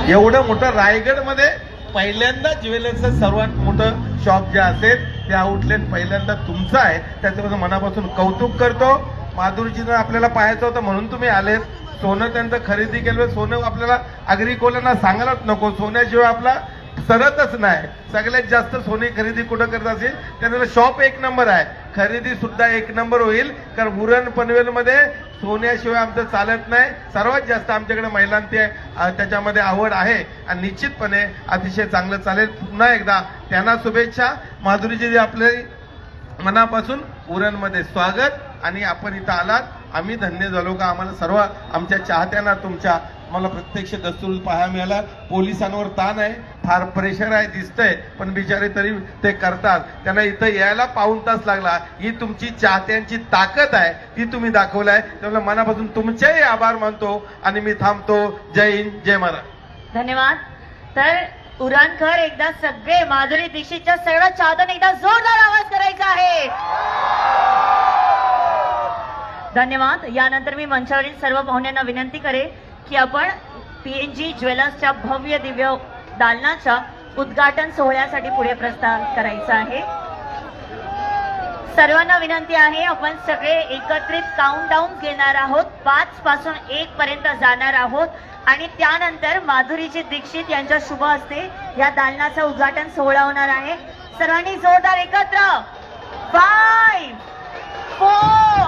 एवढं मोठं रायगडमध्ये पहिल्यांदा ज्वेलर्सचं सर्वात मोठं शॉप जे असेल ते आउटलेट पहिल्यांदा तुमचं आहे, त्याच्याबद्दल मनापासून कौतुक करतो. माधुरीजीनं आपल्याला पाहायचं होतं म्हणून तुम्ही आलेत. सोनं त्यांचं खरेदी केलं. सोनं आपल्याला अग्रिकोलांना सांगायलाच नको, सोन्याशिवाय आपला सरतच नाही. सगळ्यात जास्त सोने खरेदी कुठं करत असेल त्याला शॉप एक नंबर आहे, खरेदी सुद्धा एक नंबर होईल. कारण उरण पनवेलमध्ये सोन्याशिवाय आमचं चालत नाही. सर्वात जास्त आमच्याकडे महिलांची त्याच्यामध्ये आवड आहे आणि निश्चितपणे अतिशय चांगलं चालेल. पुन्हा एकदा त्यांना शुभेच्छा. माधुरीजी आपले मनापासून उरणमध्ये स्वागत. आणि आपण इथं आलात, आम्ही धन्य झालो का आम्हाला सर्व आमच्या चाहत्यांना तुमच्या मला प्रत्यक्ष दस्तूर पाहायला मिळाला. पोलिसांवर ताण आहे, फार प्रेशर आहे दिसतंय, पण बिचारे तरी ते करतात. त्यांना इथं यायला पाऊण तास लागला. ही तुमची चाहत्यांची ताकद आहे, ती तुम्ही दाखवलाय. त्यामुळे मनापासून तुमचेही आभार मानतो आणि मी थांबतो. जय हिंद, जय महाराष्ट्र. धन्यवाद. तर उरणकर एकदा सगळे माधुरी दीक्षितच्या सगळ्या चाहत्यांनी एकदा जोरदार आवाज करायचा आहे. धन्यवाद. यानंतर मी मंचावरील सर्व पाहुण्यांना विनंती करेन की आपण PNG ज्वेलर्सच्या भव्य दिव्य दालनाच्या उद्घाटन सोहळ्यासाठी पुढे प्रस्थान करायचा आहे. सर्वांना विनंती आहे, आपण सगळे एकत्रित काउंटडाऊन घेणार आहोत. 5 पासून 1 पर्यंत जाणार आहोत आणि त्यानंतर माधुरीजी दीक्षित यांच्या शुभ हस्ते या दालनाचा उद्घाटन सोहळा होणार आहे. सर्वांनी जोरदार एकत्र 5 4